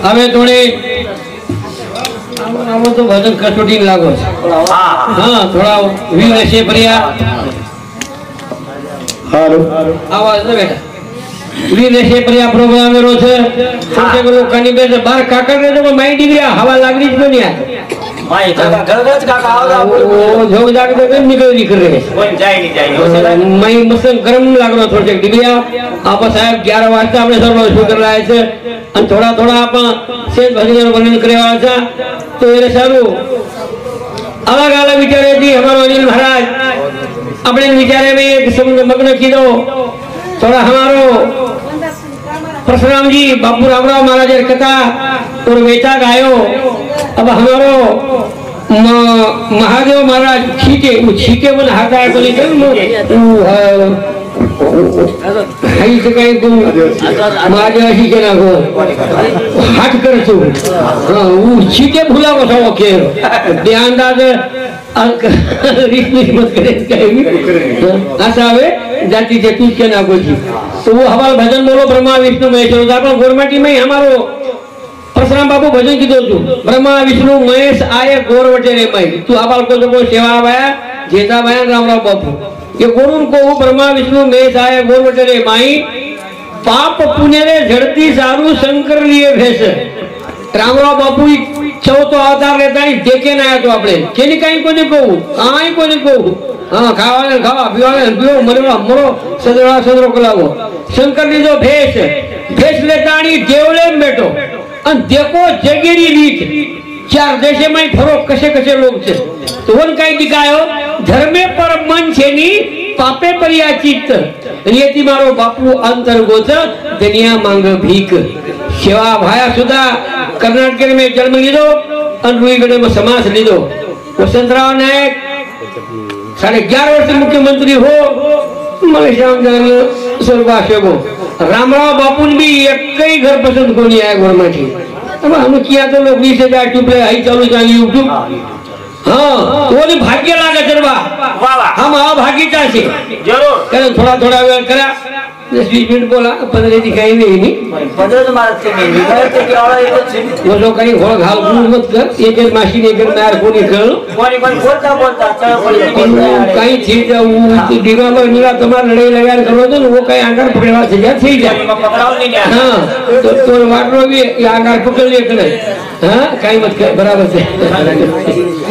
હવે થોડી આમાં તો ભજન કસોટી લાગો છે હા થોડા વીર છે પ્રિયા હાલો આવાજ ન બેટા વીર છે પ્રિયા પ્રોગ્રામ એરો છે છોટે લોકોની બે 12 કાકા ને તો માઈ ડિગ્રી હવા લાગણી જ નહીં આ માઈ કાકા ગરગજ કાકા આવો જોગ જાગ તો કેમ નીકળી કરે કોઈ જાય નહીં માઈ મસન ગરમ લાગનો થોડે ડિગ્રી આપા સાહેબ 11 વાગે આપણે સર્વ શું કરવા છે અને થોડા થોડા આપા સેજ ભજન વર્ણન કરેવા છે तो ये सारू अलग अलग विचारे थी हमारे अनिल महाराज अपने विचारे में एक समुद्र मग्न की दो थोड़ा हमारो परशुराम जी बापू रामराव महाराज कथा और वेचा गायो अब हमारो महादेव महाराज छीके मन हाथा है बोली कर हाई से काही तू माझ्या अशी के ना गो हाट करतो हां वो छीके भुला बसा ओके ध्यान दाद रिश्ते मत करे काही असा वे जाती जे तू के ना गोजी तो वो हवाल भजन बोलो ब्रह्मा विष्णु महेश अपन गोरमाटी में हमारो परशुराम बाबू भजन की दो ब्रह्मा विष्णु महेश आए गोरवटे रे माई तू हवाल को जो सेवा आया जेता बयान रामराव बाबू ये गुरुन को ब्रह्मा विष्णु महेश आए गोरवटे रे माई पाप पुण्य रे झड़ती सारू शंकर लिए भेष रामराव बापू चौथो अवतार लेता ही देखे ना तो आपने केनी काई कोनी कहू काई कोनी कहू हां खावाने खावा पीवाने पीओ मरवा मरो सदरा सदरो कलावो शंकर नी जो भेष लेता नी देवले बैठो अन देखो जगेरी रीत चार देशे में फरो कसे कसे लोग छे तो वन काई दिखायो धर्मे पर मन छेनी पापे परिया चित्त रेती मारो बापू अंतर गोच दुनिया मांग भीख सेवा भाया सुधा कर्नाटक में जन्म लीधो अन रुईगढ़ में समास लीधो वसंतराव नायक 11.5 वर्ष मुख्यमंत्री हो मलेश्याम जान स्वर्गवासी रामराव बापू भी एक ही घर पसंद कोनी आया घर में अब हम किया तो लोग 20,000 टुपले आई चालू जानी यूट्यूब हाँ वो भी भाग्य लागा चलवा हम आओ भाग्यता से जरूर करें थोड़ा थोड़ा वेळ करा 20 मिनिट बोला 15 दिखाई नहीं 15 मारते नहीं निघाते की आला एकच वो लोग काही घोळ घाल गुण मत कर एक एक मशीन एक मार कोणी कर कोणी पण बोलता चल काही चीज दिमाग में निरा तुम्हारा लड़ाई लगा करो तो वो काही आंगार पकड़वा से जा ठीक है पकड़ाव नहीं हां तो वाटरो भी आंगार पकड़ ले करे हां काही मत कर बराबर से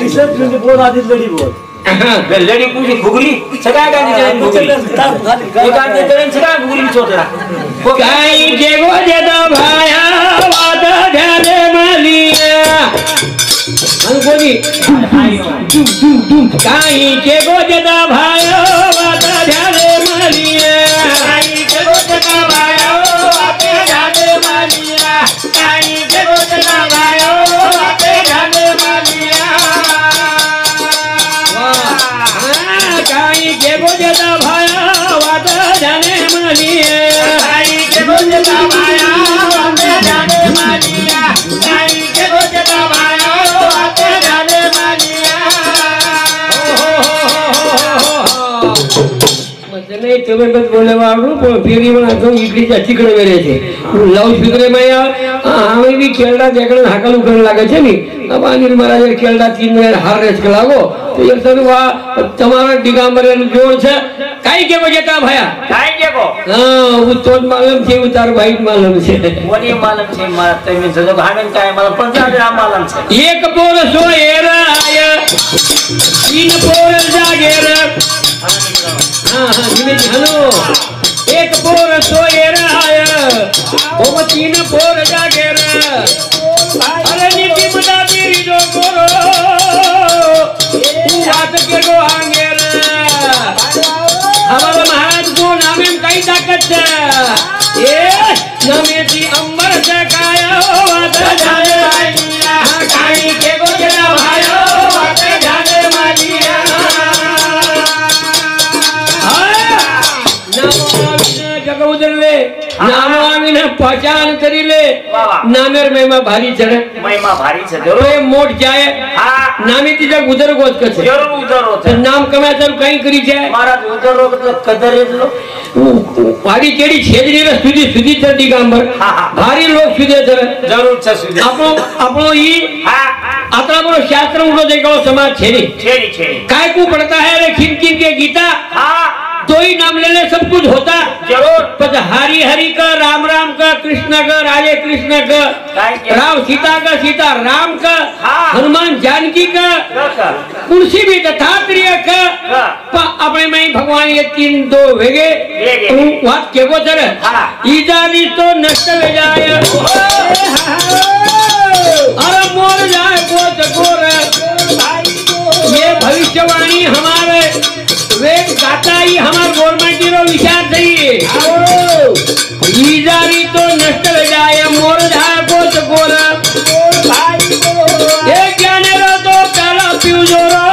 रिसर्च में बोल आदि लड़ी बोल लड़ी पूरी घुगली सगा गांधी जन घुगली एक आदमी करें सगा घुगली छोटला काई जेगो जेदा भाया वाद झाले मालिया अनकोनी काई जेगो जेदा भाया वाद झाले मालिया काई जेगो जेदा भाया वाद झाले मालिया काई जेगो जेदा भाया वाद झाले मालिया काई के बोझदा भाया वाद जाने मानिया काई के बोझदा भाया वाद जाने मानिया काई के बोझदा भाया वाद जाने मानिया मजने तुम्हें बस बोले वाळू फेरी म्हणा तो इडलीच्या चिकडे वेरे छे लाउड स्पीकर में हमें भी केरला देखण हाकल उकरण लागे छे नी अब अनिल महाराज केरला 3 वेळ हार रेस लागो तो ये सर्व तुम्हारा दिगंबर जोड़ छे काई के बजेता भया काई के को हां वो तो मालूम छे उतार वाइट मालूम छे कोनी मालूम छे मारा तमे जजो घाणन काय मला 50 मालूम छे एक पोर सोएर आय 3 पोर जागेर हां हां निमे हलो एक पोर सोएर आय ओ 3 पोर जागेर अरे नीति मुदा मेरी जो करो बात के को आंगेर हमारा महाराज को नामे में कई ताकत है ये नामे ती अंबर से काया वाद जाने मानिया काई के को जना भायो वाद जाने मानिया नाम आविने जग उधर ले नाम आविने पहचान करी ले नामेर महिमा भारी चढ़े महिमा भारी छे जरूर तो मोट जाए हां नामी तीजा उधर गोज के छे जरूर उधर होते नाम कमाय चल कई करी जाए महाराज उधर रो मतलब कदर એટલો भारी केड़ी छेदरी रे सुधी सुधी चढ़ी गांबर भारी लोग सुधे चढ़े जरूर छे सुधे આપણો ઈ हां आतरा बरो शास्त्र उड़ो देखो समाज छेड़ी छेड़ी छेड़ी काय को पढ़ता है रे खिन के गीता हां तो ही नाम लेने सब कुछ होता जरूर पर हरि हरि का राम का कृष्ण का राधे कृष्ण का राम सीता का सीता राम का हनुमान जानकी का कुर्सी भी दत्तात्रेय का अपने में भगवान ये तीन दो वेगे बात के वो चले ईजानी तो नष्ट हो जाए अरे मोर जाए वो चकोर ये भविष्यवाणी हमारे वेग गाता ही हमार गवर्नमेंट रो विचार चाहिए ईजारी तो नष्ट हो जाए मोर जाए वो चकोर ये ज्ञाने रो तो काला प्यूजोरो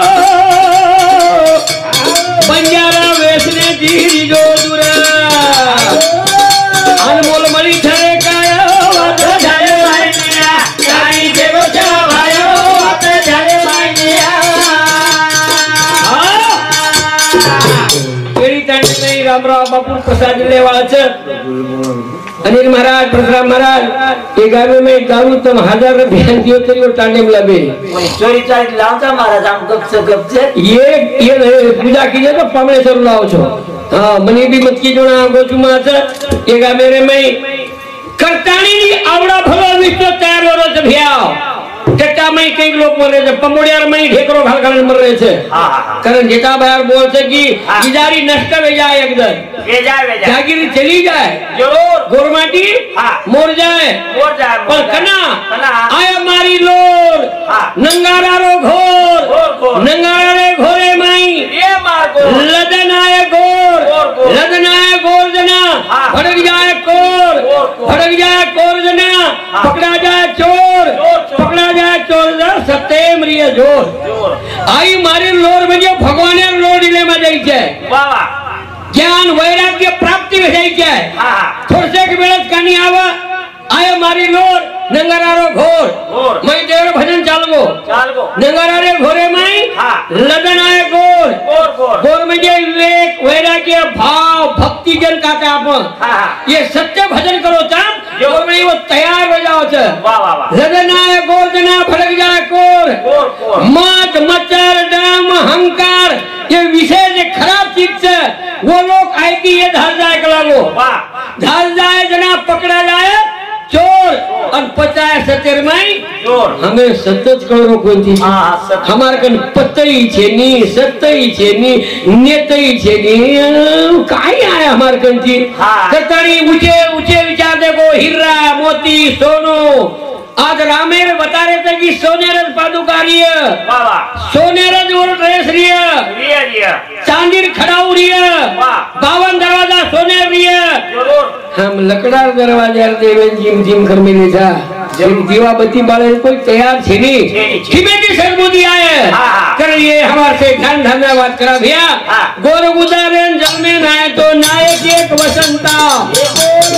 बंजारा वेसने जीरी जो दूरा अनमोल मणि ठरे कायो वात जाए भाईया काई देवो जा भायो वात जाए भाईया केड़ी तंड नहीं रामराव बापू प्रसाद लेवाळ छे अनिल महाराज परशुराम महाराज ये गावे में दारू तुम 1000 ध्यान दियो तरी वो टांडे में लबे चोरी चारी लावता महाराज आम गप से ये पूजा कीजिए तो पामणे सर लाओ छो हां मने भी मत की जोना गोचुमा छे ये गा मेरे में करताणी नी आवड़ा भलो विष्णु तैयार हो रो छ भ्याओ टेटा में कई लोग मर रहे थे पमोड़ियार में ढेकरो घाल घाल मर रहे थे कारण जेता बाहर बोल से कि इजारी नष्ट हो जाए एकदम वे जाए जागीर चली जाए जरूर गोरमाटी मोर जाए पर कना आया मारी लोर नंगारा रो घोर नंगारा रे घोरे माई ये मार को लदन आए गोर जना भड़क जाए कोर भड़क जाए कोर जना पकड़ा जाए चोर पकड़ा जाए चोर सत्यम रिय जोर आई मारी लोर में जो भगवान लोर डिले में जाई छे वाह ज्ञान वैराग्य प्राप्ति में जाई छे थोड़से के बेलत कानी आवा आया मारी लोर नंगारा रो घोर मैं देवर भजन चालगो नंगारा रे घोरे में लगन आए गोर में जे विवेक वैराग्य भाव भक्ति जन काटा अपन ये सत्य भजन करो तब गोर में वो तैयार हो जाओ छ लगन आए गोर जना भड़क जाए कोर मत मचर डम अहंकार ये विशेष खराब चीज से वो लोग आए कि ये धर जाए कलागो धर जाए जना पकड़ा जाए चोर और 50 70 में चोर हमें सतत करो कोणती हमार कन पत्तई छे नी सत्तई छे नी नेतई छे नी काय आहे हमार कनती कतणी ऊंचे ऊंचे विचार देखो हीरा मोती सोनो आज रामेर बता रहे थे कि सोनेरज पादुकारिय सोनेरज और ड्रेस रिय चांदीर खड़ाऊ रिय 52 दरवाजा सोनेर रिय हम लकड़ार दरवाजा देवेन जिम जिम कर मिले था जब दीवा बत्ती बाले कोई तैयार छे नहीं किमेटी सरबुदी आए कर ये हमारे से धन्यवाद करा भैया गोर उदाहरण जल में नाय तो नायक एक वसंता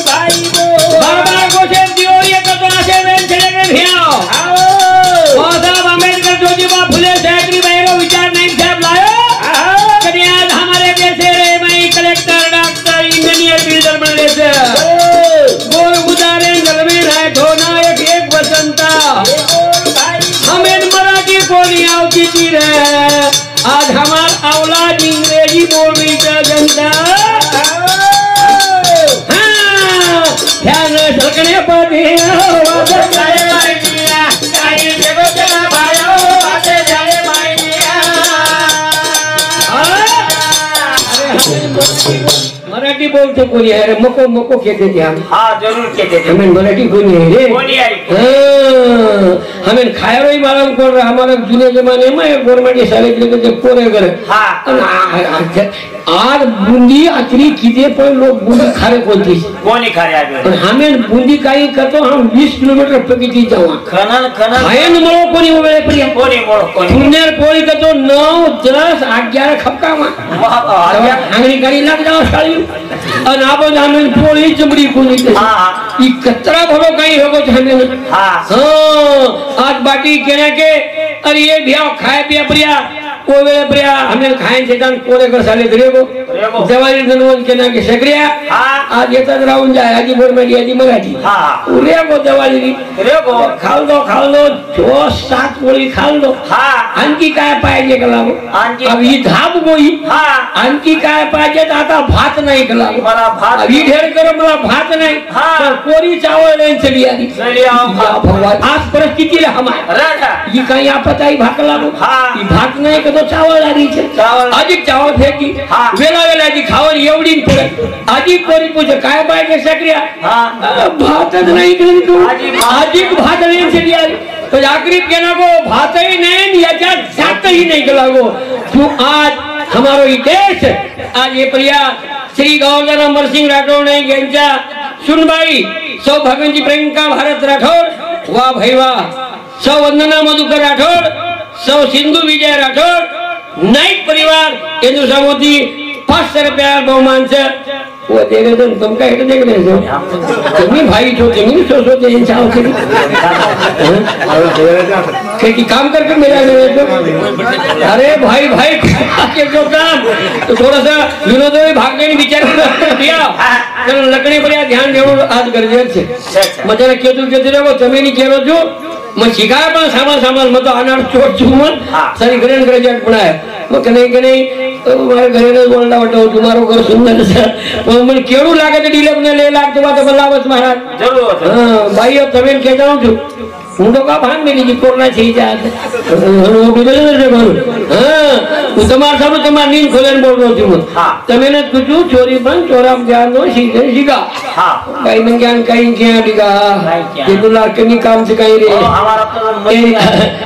भाई बाबा को से दियो ये कतना से वेन चले गए भैया साहब अम्बेडकर ज्योतिबा फुले सहकारी बहरो विचार नहीं साहब लायो कन्या हमारे जैसे रे मैं कलेक्टर डॉक्टर इंजीनियर बिल्डर बन ले से गोर उदाहरण जल में नाय तो नायक एक वसंता हमें मराठी बोली आवती थी रे आज हमार औलाद अंग्रेजी बोल रही है जनता ध्यान सलकने पड़े वापस जाए माइया काई देवो चला भायो वापस जाए माइया मराठी बोलते कोणी आहे मको मको कहते थे हम जरूर कहते थे हमें मराठी कोणी है रे कोणी आई हमें खायरो ही मालूम कर रहा हमारे जूने जमाने में गवर्नमेंट सारे के पोरे करे आज बूंदी अतरी किते पण लोग बूंदी खारे कोणी खारे आगे हमें बूंदी काही करतो हम 20 किलोमीटर पकीती जावा खनन खायन मळो कोणी वेळे प्रिय कोणी मळो कोणी पुण्यार पोळी करतो 9 10 11 खपकावा आंगणी करी लाग जाओ साळी અને આ બધા અમે પોળી ચમડી કોની હા. ઈ કચરા ભરો કઈ હોગો છે અમે હા. હા આજ બાટી કેને કે અરે એ ભ્યા ખાય પીયા પ્રિયા કોવે પ્રિયા અમે ખાય છે તાન કોરે કર સાલે દરેગો રેગો. જવારી દનવન કેના કે સગરિયા હા. આજ એતા રાઉન્ડ જાય આજી બોર માં આજી મગાજી હા. રેગો જવારી રેગો. ખાલ દો જો સાત પોળી ખાલ દો હા. आणखी काय पाहिजे कलावं आणखी? ही धाप गोई हा. आणखी काय पाहिजे तर आता भात नाही कलावं मला भात ही ढेर कर मला भात नाही हा. तर कोरी चावल नाही चली आली चली आओ खा. या भगवान आज परिस्थिती रे हमाय राजा. ही काही आपत आई भात लागो हा. ही भात नाही का तो चावल आली છે चावल. अधिक चावल फेकी हा. वेळा जी खावर एवढी पडत अधिक कोरी पूजे काय पाहिजे सक्रिया हा. भातच नाही करून तू अधिक भात नाही चली आली तो आखिरी कहना को भातही नहीं याच्या जातही नहीं कलागो तू आज हमारो ही देश आज ये प्रिया श्री गौरधन अमरसिंह राठौड़ ने यांच्या सुनबाई सौ भगवंती प्रियंका भारत राठौड़ वाह भाई वाह सौ वंदना मधुकर राठौड़ सौ सिंधु विजय राठौड़ नाईक परिवार हिंदू समूह 500 रुपया बहुमान से वो देगे तो तुम का हेट देख रहे हो तुम्ही भाई छो तुम्ही सोचते हैं चाहो कि काम करके मेरा ले तो अरे भाई भाई के जो काम तो थोड़ा सा विनोदों भागने ने विचार किया चलो लकड़ी पर ध्यान देवो आज गरजेचं છે મજાને કેતું રહો તમે ની કેરો છો मैं शिकाय पण सामान मग तो अनार चोट चुमन सारी घरेन ग्रेजुएट पण आहे मग की नाही मारे घरेने बोलला वाटो तुम्हारो घर सुंदर છે પણ મને કેવું લાગે છે ડીલેપ ને લે લાગતો વાત બલાવત મહારાજ જરૂર. હા ભાઈઓ તમે કે જાઉં છું હું તો કા ભાન મેલી જી કોરોના થઈ જાય હું બીજું ને બોલું હા હું તમાર સામે તમાર નીંદ ખોલેન બોલનો છું તમે ને કીધું ચોરી પણ ચોરામ જ્ઞાન નો શીખા હા. કઈ ન જ્ઞાન કઈ ક્યાં ડીગા કે દુલા કની काम से कहीं रे हमारा तो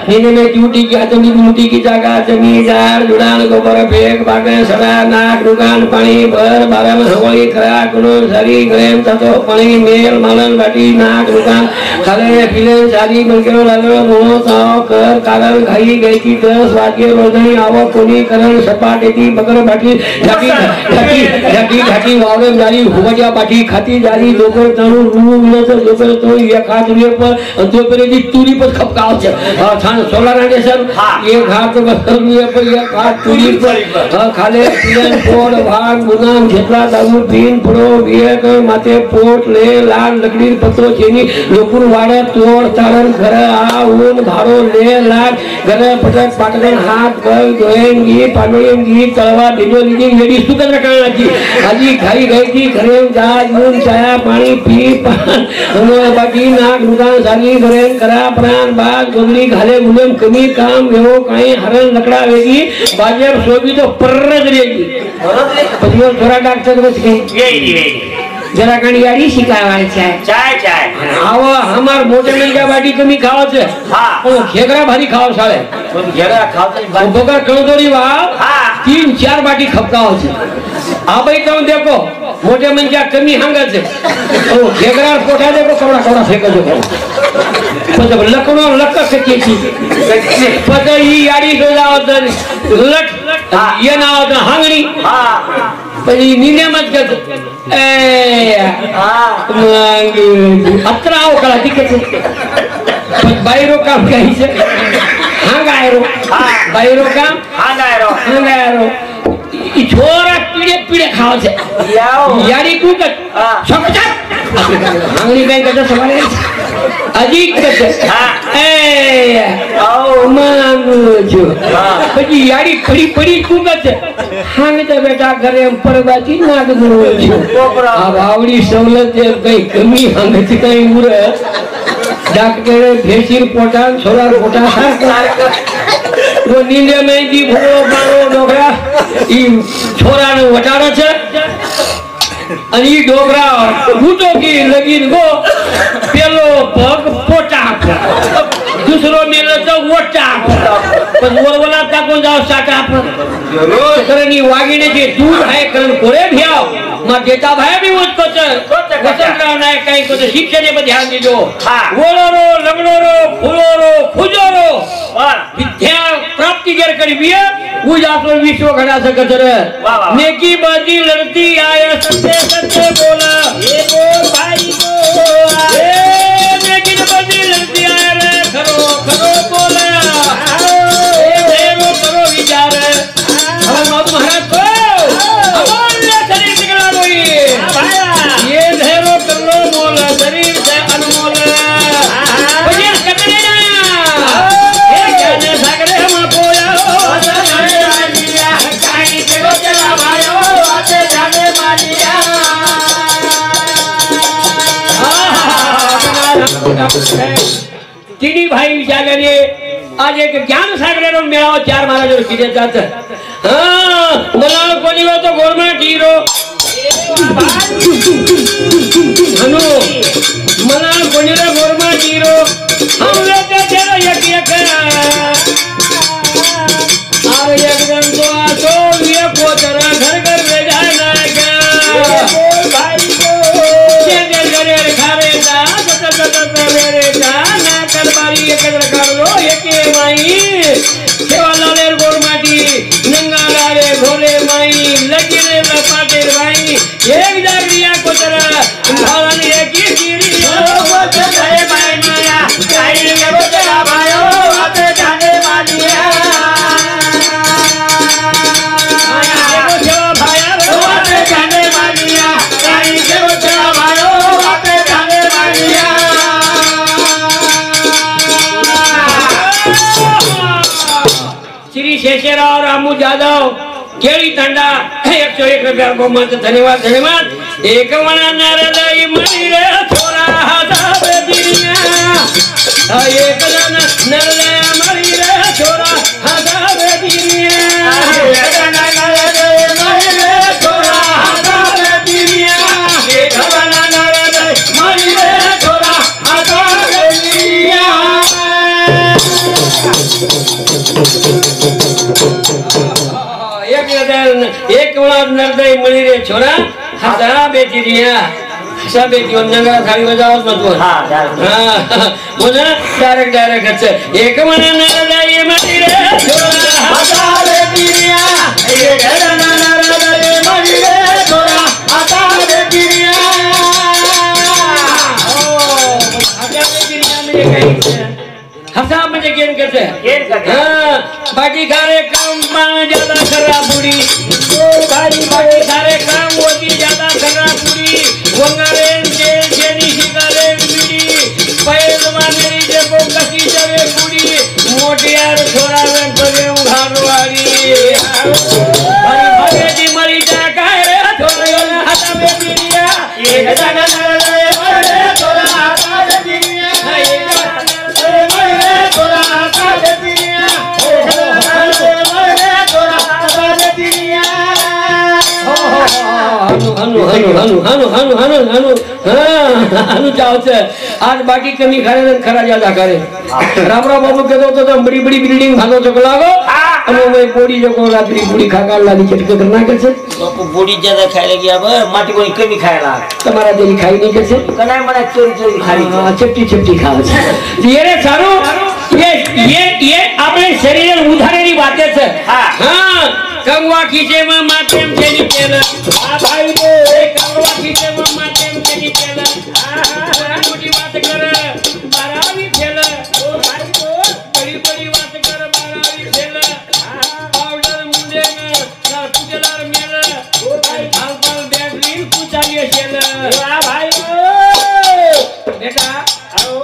नीने में ड्यूटी की आदमी ड्यूटी की जगह जमीन जार जुड़ान गोबर फेंक बागे सदा नाक दुकान पानी भर बारे में हवाई खरा गुनो सारी ग्रेम ततो पानी मेल मालन बाटी नाक दुकान खाले पीले सारी बनके लागलो मोह ताव कर कारण घाई गई की 10 वागे रोजनी आवो कोनी करण सपाटेती बगर बाटी ढाकी वावे जारी हुवजा बाटी खाती जारी दोकर तणु रूम न तो दोकर तो ये खात रे पर तो पर दी तुरी पर खपकाव છે હા છાન સોલાર સ્ટેશન ये घाट बसलिए पर ये घाट तुरी पर खाले पीन पोड भाग गुनाम જેટલા દારૂ પીન પડો વિયક માથે પોટ લે લાલ લકડી પત્રો જેની લોකුર વાડે તોડ તારણ ઘર આ ઊન ભારો લે લાગ ઘરે પટક પાટણ હાથ ગલ ગોયંગી પાનોયંગી તળવા બીજો લીધી લેડી સુગંધ રકાણાજી હાજી ખાઈ ગઈ થી ઘરે જાજ ઊન ચાયા પાણી પી અને બાકી નાક दुकान सारी घरेन करा प्राण बाग गोगली घाले गुलेम कमी काम वेहो काही हरण लकड़ा वेगी बाजेर सोबी तो पर्रज रेगी पतियो थोड़ा डॉक्टर बस के वेरी जरा कणी याडी शिकावाय છે चाय આવો हमार मोटे मिलजा बाटी कमी खाओ છે હા. ओ घेगरा भारी खाओ साले तुम घेरा खाते ओ बगर कणदोरी वाव हाँ. 3-4 बाटी खपकाओ છે आ भाई तुम देखो मोटे मिलजा कमी हांगा છે ओ घेगरा पोठा देखो कवड़ा फेंको जो પછી લકડો લક કે છે પછી ઈ યાડી જોજાવ તો લટ ये ना होता हांगणी हाँ. પછી નીને મત કર એ हाँ. અતરાઓ કળા દીકે છે બાયરો કામ કહી છે હાંગાયરો બાયરો કામ હાંગાયરો ઈ છોરા પીડે ખાવ છે याओ. યાડી કુકટ हाँ. છકચક હાંગણી કઈ કદા સવારે અજીક છે हाँ. એ आओ. માંગુ છું हाँ. પછી યાડી પડી કુકટ હાંગ તો બેટા ઘરે પરવાથી નાગ ગુરુ છું कोपरा. આ વાવડી સવલત કઈ કમી હાંગ છે કઈ ઉરે डॉक्टर भेसीर पोटा छोरा पोटा वो नींदे में दी भरो बारो डोगरा ई छोरा ने वटाड़ो छे અને ઈ ડોગરા ભૂતો કી લગીન ગો પેલો પગ પોટા दूसरो मेलो तो वोटा पण वरवला टाकून जाव साटा जरूर. करनी वागीने जे दूध आहे करण कोरे भ्याव मा देता भाई भी उसको वसंतराव नायक काही को शिक्षणे पर ध्यान दीजो हाँ. वोलो लगणो रो फुलो रो खुजो रो हाँ. विद्या प्राप्ति जर करवी उजासो विश्व घड़ा सकत रे वाह, वाह। नेकी बाजी लड़ती आया सत्य सत्य बोला ये बोल भाई बोल ए नेकी बाजी लड़ती आया रे खरो खरो बोला ए देरो करो विचार हम बाबू महाराज को अमूल्य शरीर निकला कोई ये धेरो कर लो मोल शरीर से अनमोल मुझे कतने ना ये जाने सागरे हम पोया तीनी भाई विचार रे आज एक ज्ञान सागर मेळावा 4 महाराज किती जात हां मला कोणी हो तो गवर्नमेंट हीरो हनु मला कोणी रे गवर्नमेंट हीरो हम लोग तेरा एक एक आर एक जन तो आसो ये पोतरा घर घर ले जाना क्या भाई को ये घरे खारे जा तत मेरे जा ना करबारी एक कर लो एक माई सेवाला ले गोरमाटी नंगा रे भोले माई लगिरे लपाटे भाई एक जागरिया कोतरा भालन एक ही गिरी बोत गए भाई माया काई के बोतरा भायो आते जाने मानिया श्री शेषराव रामू जाधव केळी तांडा 101 रुपया को मत धन्यवाद धन्यवाद एक मना नरदई मणी रे छोरा हादावे दिनिया एक जन नरदई मणी रे छोरा हादावे दिनिया एक जन नरदई मणी रे छोरा हादावे दिनिया एक जन नरदई मणी रे छोरा हादावे दिनिया एक वेळा नरदई मणी रे छोरा हसा बेटी रिया हसा बेटी नंगरा थाळी बजावत नको बोला डायरेक्ट एक मना नरदई मणी रे छोरा हसा बेटी रिया एक नरदई मणी रे छोरा हसा बेटी रिया हसा बेटी रिया म्हणजे काय हसा म्हणजे गेम करते हां बाकी सारे काम ज्यादा करा बुड़ी बाकी सारे काम होती ज्यादा करा बुड़ी वंगारे जेनी शिकारे बीड़ी पैलवा मेरी देखो कसी जरे बुड़ी मोटियार छोरा में परे उघारवारी भाई भागे जी मरी जा काहे छोरा ना हाथ में बीड़िया एक जना नरदई मरे छोरा हाथ में बीड़िया एक जना मरे छोरा हाथ में बीड़िया हनु जाओ आज बाकी कमी खाने खरा ज्यादा करे रामराव बाबू कहते होते तो बड़ी बड़ी बिल्डिंग भागो चको लागो અને मैं बोड़ी जो को रात्रि पूरी खाकर लाली चटके करना कैसे बापू बोड़ी ज्यादा खाए लगी अब माटी कोई कमी खाएला तुम्हारा दिल खाई नहीं कैसे कनाय मना चोरी चोरी खाली चपटी चपटी खाओ ये रे सारू ये अपने शरीर उधारेली बातें છે हां कंगवा खींचे में मातेम छेनी पेला आ भाई को कंगवा खींचे में मातेम छेनी पेला आ मोटी बात कर बारावी खेला ओ भाई को बड़ी बड़ी बात कर बारावी खेला पाउडर मुंडे में ना कुचलार मेला ओ भाई फालतू बैटरी कुचालिए खेला आ भाई को बेटा आओ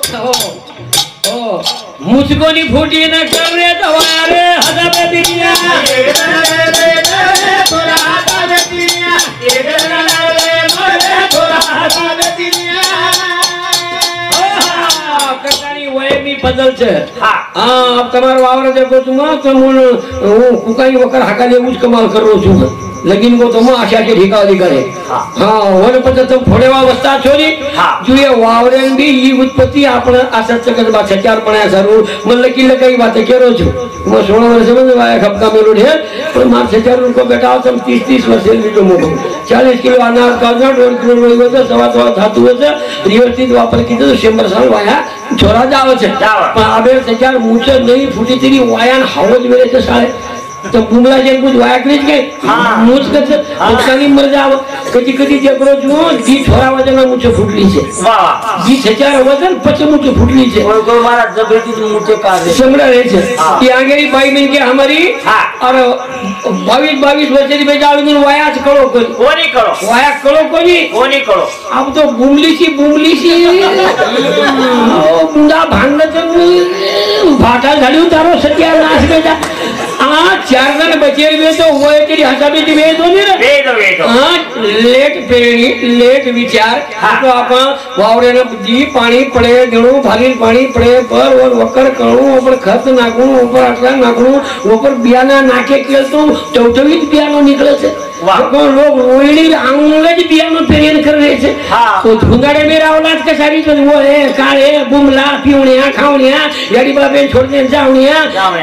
ओ मुझको नहीं फूटी न कर रे दवारे हदा पे दिया थोड़ा हदा पे दिया एक मरे थोड़ा हदा पे दिया कटानी वय मी बदल छे हां अब તમારો વાવર देखो तुम तमुन હું કુકાઈ વકર હાકાલે ઉજ કમાલ કરો છું लेकिन वो तुम आशा के ठिका करे हाँ वन पद्धत फोडेवा वस्ता छोरी जुए वावरेन भी ये उत्पत्ति आपण असच सकत बा चार पण्या जरूर मन की लकई बात केरो छु म 16 वर्ष में वाया खपका मेलो ढेर पर मार चार को बेटा तुम 30 वर्ष लीटो मोको 40 किलो अनाज का 1.5 किलो रोई होता सवा धातु होता व्यवस्थित वापर की तो 100 साल वाया छोरा जाव छे पण आबे चार मुछ नहीं फुटी तेरी वायान हावज मेरे छे साळे तो बुमला जेन कुछ वायकरीच काय मूछ कच नुकसानी मर जाव कधी कधी जगरो जो दी छोरा वजन मुझे फुटली છે વાહ दी छचार वजन પછી मुझे फुटली છે कोई कोई मारा जबरदस्ती मुझे का दे समड़ा रहे છે ये आगेरी बाई में के हमारी और 22 वर्ष की बेटा आविन वाया करो कोनी करो वाया करो कोनी करो अब तो बुमली सी बुंदा भांगण भाटा झाड़ी तारो सत्यानाश बेटा आ 4 जण बचेल वे तो वो तेरी हसाबी ती वेद होनी रे वेद हां लेट पेणी लेट विचार तो आपण वावरेना जी पाणी पडे देणो भालीन पाणी पडे पर और वकर कळू ऊपर खत नाखू ऊपर आटला नाखू ऊपर बियाना नाके केल तो टवटवीत बियानो निकळे छे को लोग ओळी अंगज बियानो पेरेन कर रहे छे तो झुंगाडे में रावलात के सारी तो वो है काळे बुमला पिवण्या खावण्या याडी बाबे छोडने जावण्या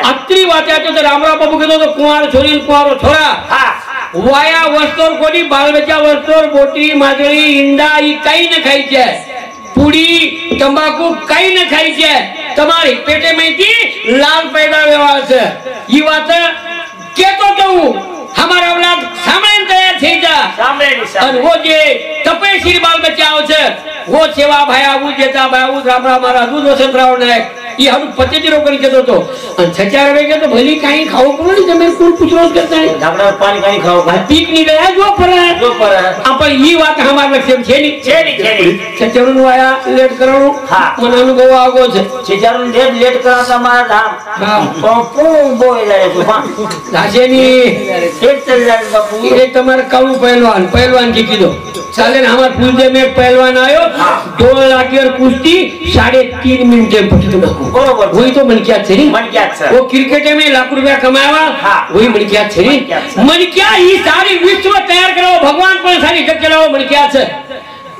अत्री वात्या तो रामराव बाबू कहतो तो कुंवार छोरी कुंवारो छोरा वाया वस्तोर कोणी बालबच्चा वस्तोर बोटी माजळी इंडा ई काही न खायचे पूड़ी तंबाकू काही न खायचे તમારી પેટે માંથી લાલ पैदा વ્યવહાર છે ઈ વાત કેતો તો हमारा औलाद सामने तैयार થઈ જા સામે અને वो जे તપેશીર બાલ બચ્ચાઓ છે वो सेवा भाया वो जेता भाऊ रामराव मारा दूध वसंतराव नायक ये हम 25 रोकड़ी केतो तो અને 6 વાગે તો ભલી કાઈ ખાવ કોની તમે કોણ પૂછરોજ કરતા है ढाकड़ा पानी काई खाओ पीक नहीं गया जो पर अपन ये बात हमार लक्ष्य छेनी छचरन वाया लेट करो मन अनुभव आगो छे छचरन लेट करा हमारा धाम हां पपू बोय जाए तो राजेनी एक चल जाए बापू ये तुम्हारा कालू पहलवान की कीधो चाले ने हमार पूजे में पहलवान आयो 2 लाख और कुश्ती 3.5 मिनट में पटी तो बरोबर वही तो मन क्या छे वो क्रिकेट में लाख रुपया कमावा वही मन क्या छे मन क्या ये सारी विश्व तैयार करो भगवान पर सारी जग चलाओ मन क्या छे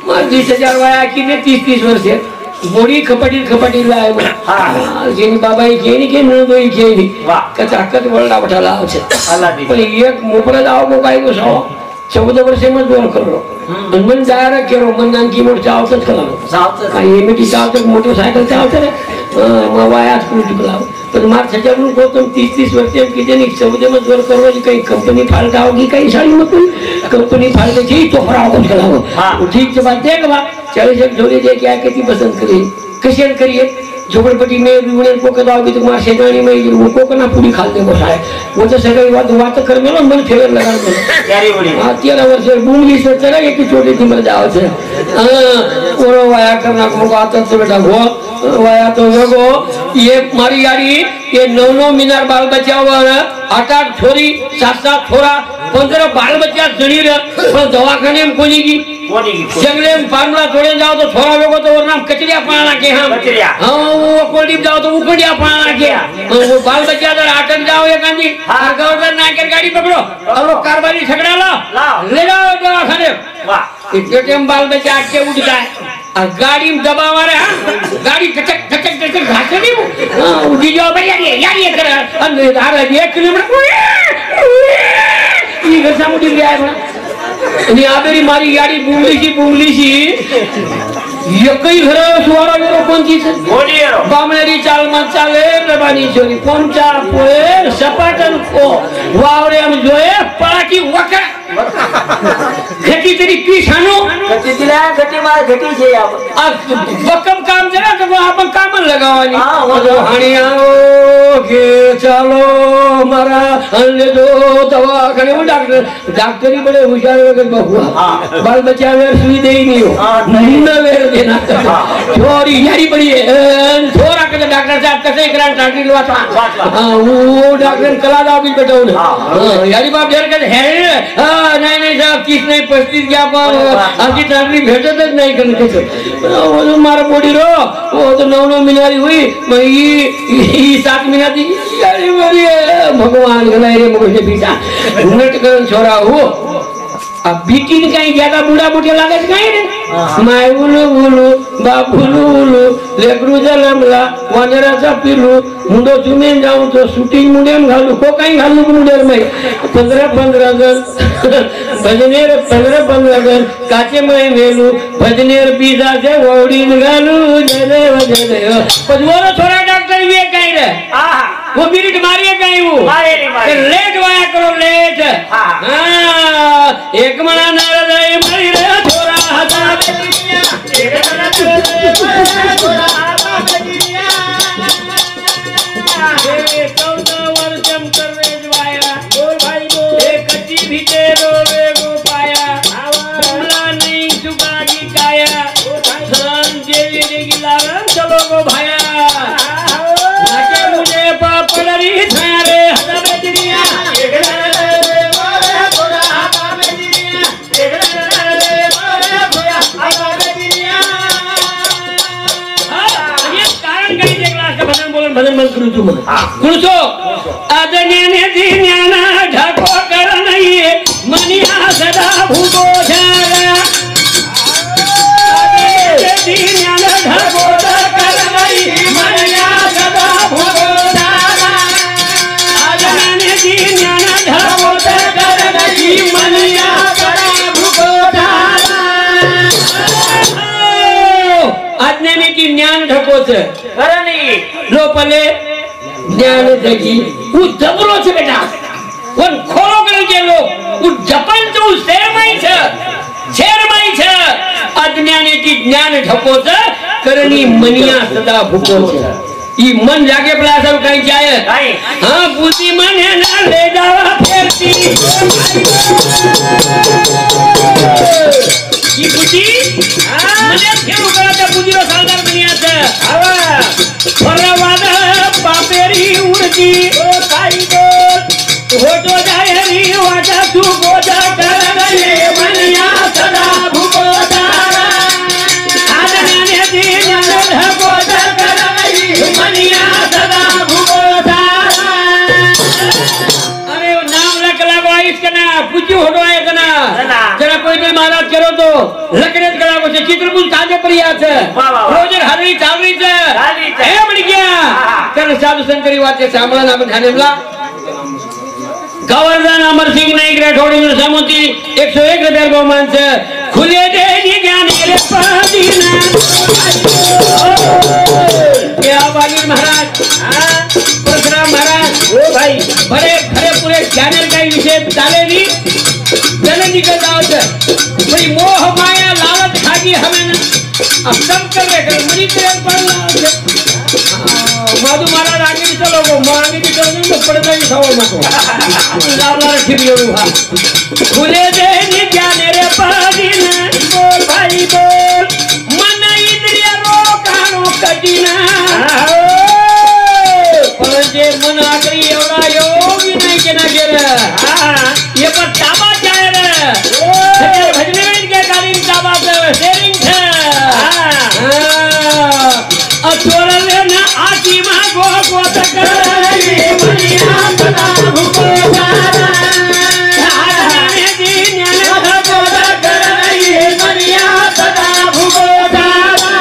मार 20000 वाया की ने 30 वर्ष है बोडी खपटी लाय हां जेनी बाबाई केनी के न दोई केनी वाह कचाकत वळडा बठाला छे अल्लाह दी पण एक मोपरा जाव को काय को सो 14 वर्षे में जोर करो मन जायरा केरो मन नानकी मोट चावत कलाव चावत काय एमटी चावत मोटरसायकल चावत रे वायात कुछ कलाव पण मार छजरनु को तुम 30 वर्षे की जेनी 14 में जोर करो जी कहीं कंपनी फाल्ट आओगी कहीं साड़ी में कोई कंपनी फाल्ट जी तो फराव कुछ कलाव ठीक से बात देख बा 40 एक जोड़ी दे क्या कितनी पसंद करी कशियन करिए झोपड़पट्टी में रुवने को कदाओगी तो मार सेनानी में वो को कना पूरी खाल दे बसाए वो तो सगई बात कर मेलो मन फेर लगा दे यारी बड़ी 13 वर्ष बुंगली से चला एक छोटी सी मर जाओ छे ओरो वाया करना को आता तो बेटा गो वाया तो गो ये मारी यारी ये 9 मीनार बाल बच्चा वाला 8 छोरी 7 छोरा 15 बाल बच्चा जणी रे पण दवाखाने में कोनी की जंगले में फार्मूला छोड़े जाओ तो छोरा वेगो तो नाम कचरिया पाना के हां वो कोल्डीप जाओ तो उकड़िया पाना के वो बाल बच्चा अगर अटक जाओ एक आंधी गवर्नर नाकर गाड़ी पकड़ो और वो कारबारी झगड़ा लो ले जाओ दवाखाने वाह इतने टाइम बाल बच्चा अटके उठ जाए और गाड़ी में दबा मारे गाड़ी कचक कचक कचक घासे नहीं हां उठी जाओ भैया ये कर अंदर आ रहा 1 किलोमीटर ये घर सामने गया है आणि आबेरी मारी गाडी बुंगली सी एकही घर सुवारा वेरो कोणची गोडीरो बामणेरी चाल मत चाले रबानी छोरी कोणचा पोए सपाटन को वावरे हम जोए पळाकी वका घटी तेरी की छानो घटी दिला घटी मार घटी छे आप बकम काम जरा तो आपण काम लगावानी हां जो हाणिया के चलो मारा अल्ले दो दवाखाने में डॉक्टरी बड़े होशियार वगैरह बहुआ बाल बच्चा वेर सुई दे नहीं हो न वेर देना छोरी यारी बड़ी है छोरा के डॉक्टर साहब कैसे करा डॉक्टरी वाचा हां वो डॉक्टर कला दाव भी बैठो हां यारी बाप देर के है नहीं साहब 30 नहीं 35 क्या पर आखी डॉक्टरी भेटत नहीं करने के वो जो मारा बॉडी रो वो तो 9 मिनारी हुई ये 7 मिनारी यारी बड़ी भगवान गलाय रे मुझे पीछा उलट कर छोरा हो अब बीकिन कहीं ज्यादा बूढ़ा बूढ़े लागत कहीं रे माय उलू बाबुलू लेकरू जलमला वानराचा पिलू मुंडो चुमेन जाऊं तो शूटिंग मुंडेम घालू को काही घालू मुंडेर में 15 जण भजनेर 15 जण काचे में वेलू भजनेर बीजा से वोडीन घालू जय देव पजवरो छोरा डॉक्टर भी काही रे वो मिनट मारिए कहीं वो मारे नहीं मारे लेट वाया करो लेट हाँ। एक मना नारद मरी रे छोरा हता बेटिया एक मना छोरा हता बेटिया 14 वर्षम कर रे जवाया बोल भाई बोल एक कच्ची भीते रोवे गो पाया कमला नहीं सुगागी काया धन देवी ने गिलारन चलो गो भाया नाके मुझे पापड़री छाया रे हता बेटिया एक मना छोरा हता बेटिया एक मना छोरा हता बेटिया ये कारण काही ते क्लास का भजन बोलन भजन बंद करू तू म्हणे कुणसो आदनेने ज्ञाना ढाको कर नाही मनिया सदा भूगो झाला आदनेने ज्ञाना ढाको कर नाही मनिया सदा भूगो झाला आदनेने ज्ञाना ढाको कर नाही मनिया सदा भूगो झाला आज्ञाने की ज्ञान ढकोच करणी लोपले ज्ञान जगी હું જબરો છે બેટા પણ ખોરો કરી ગયેલો હું જપન છું શેરમાઈ છે અજ્ઞાનેથી જ્ઞાન ઢકો છે કરણી મનિયા સદા ભૂકો છે ઈ મન જાગે પેલા સૌ કઈ જાય કાઈ હા બુદ્ધિ મને ના લે જાવા ફેરતી ઈ બુદ્ધિ મને ફેરું કરાતે બુદ્ધિનો સાલદાર બન્યા છે આવા ફરવાદ પાપેરી ઉડતી ઓ કાઈ બોલ હોટો જાયરી વાટા તું ગોજા કરને મનિયા સદા ભૂકો તારા આદને દી જ્ઞાન ઢકો કરને મનિયા સદા ભૂકો તારા અરે નામ લખ લાગો આઈસ કના પૂજી હોટો આય કના કના. જરા કોઈ ને મહારાજ કરો તો લકડે કરાવો છે ચિત્રપુર કાજે પરિયા છે વાહ, વાહ, વાહ. રોજર હારી ચાલરી છે ચાલરી છે. હે બડી ગયા હા. કર સાધુ સંકરી વાતે સાંભળા ના ધ્યાનેલા ગવર્ધન અમરસિંહ નાઈક રાઠોડી નું સામોતી 101 રૂપિયા બહુમાન છે ખુલે દે જ્ઞાન રે પાદીના કે આ બાગીર મહારાજ પરશુરામ મહારાજ ઓ ભાઈ ભરે ખરે પૂરે જ્ઞાનેર કઈ વિશે ચાલે ની જને નિકલ જાવ છે ભાઈ મોહ માયા લાલચ ખાગી હમે ને अब सब कर रहे कर मनी ट्रेन पर लाओ माधु महाराज आगे भी चलो वो आगे भी चलो तो पड़ता ही सवाल मतो लावला रखी भी हुआ खुले दे नी ज्ञाने रे पादीना बोल भाई बोल मन इंद्रिय रो कानो कटीना पर जे मन आकरी एवढा योगी नाही के ना गेला ये पर ताबा जाय रे भजने में के कालीन ताबा शेरिंग है अचोरले न आची मा गो गो तकरी मनिया सदा भूको तारा आदने दी ज्ञान ढको तकरी मनिया सदा भूको तारा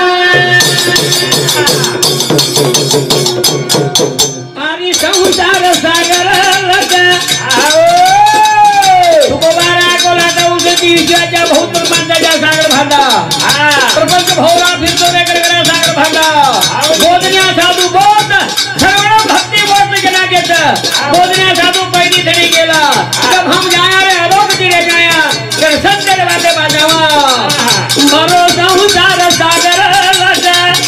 आरी संसार सागर लग आओ तुको बारा को लाटा उगती ज्याच्या बहुत प्रमाणाच्या सागर भांडा प्रपंच भोवरा फिरतो वेगवेगळ्या सागर भांडा बोधन्या साधू बोध सर्व भक्ति बोध केला घेत बोधन्या साधू पहिली धडी गेला जब हम जाया रे अलोक तिरे जाया कर संतर वाते बाजावा मरो संसार सागर लग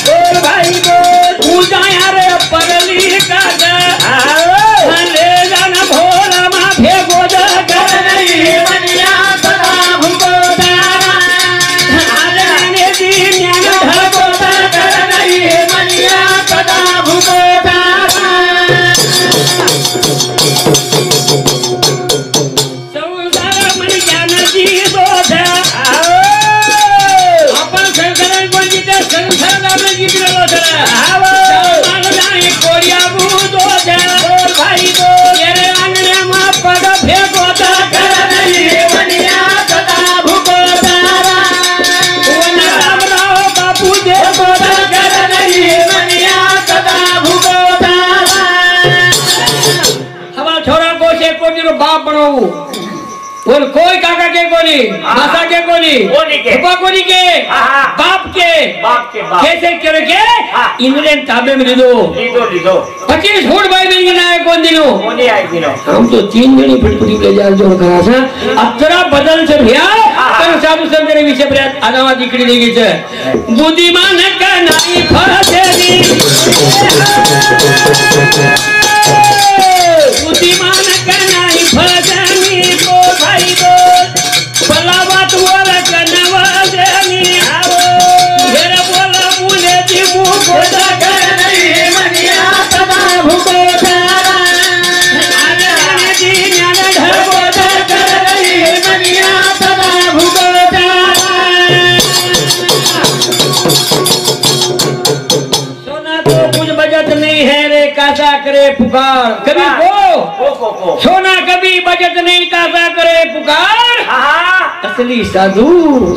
बोल भाई बोल तू जाया रे परली काग ले जाना भोला मा भेगो द कर नहीं मनिया सदा भूको तारा आदने दी ज्ञान ढको कर नहीं मनिया सदा भूको तारा संसार मन ज्ञान जी दोष बोल कोई काका के कोनी मासा के कोनी के पापा कोनी के बाप के कैसे करे के इंग्लैंड ताबे में लीधो 25 फूट भाई मिल ना है कौन दिनो हम तो 3 गणी फटफटी ले जा जो करा था अतरा बदल से भैया तर साधु संत रे विषय प्रयास आदावा दिकड़ी देगी छे बुद्धिमान का नाई फसेगी बुद्धिमान का नाई फसेगी को भाई दो बलावत वाला कनवा देनी आओ घेर बोला मुने दी मुंह गोदा कर नहीं मनिया सदा भूको तारा आने दी ज्ञान ढर गोदा कर नहीं मनिया सदा भूको तारा सोना तो कुछ बचत नहीं है रे कासा करे पुकार कभी को सोना कभी बचत नहीं कासा करे पुकार असली साधु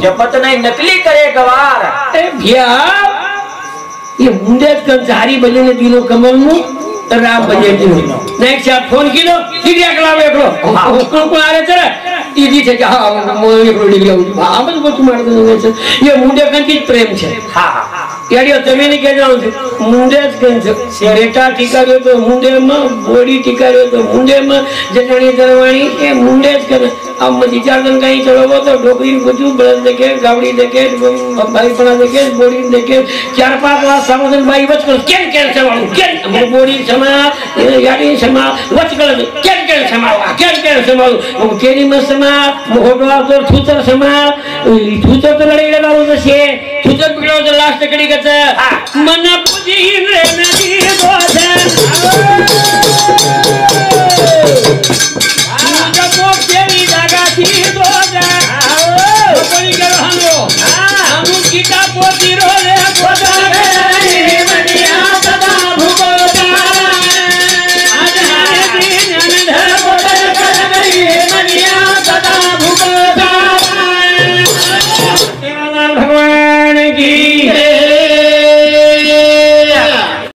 जपत नहीं नकली करे गवार भैया ये मुंडे कंसारी बजे ने दिनो कमल नु राम बजे दिनो नेक्स्ट आप फोन किलो डिग्री अगला एकलो कोण आ रे चला इजी छे के हां मोय एकलो डिग्री आम तो बतु मार दे ये मुंडे कंकी प्रेम छे हां याडियो તમે ને કે જાવ मुंडे कन सेरेटा टिकार्यो तो मुंडे में बोडी टिकार्यो तो मुंडे में जटणी दरवाणी के मुंडे कर अब मजी चारदन कहीं चढ़ो तो डोकरी बुझू बळद देखे गावड़ी देखे भाई पड़ा देखे बोडी देखे 4-5 वार सामोदन भाई वच कर केन समाऊ केन हमर बोडी समा याडी समा वच कर केन समाऊ हम केनी में समा मोहडवा तो थूतर समा थूतर तो लड़ी लगाऊ तो से थूतर बिगड़ो तो लास्ट कड़ी गच मन पुजी रे नदी बोझ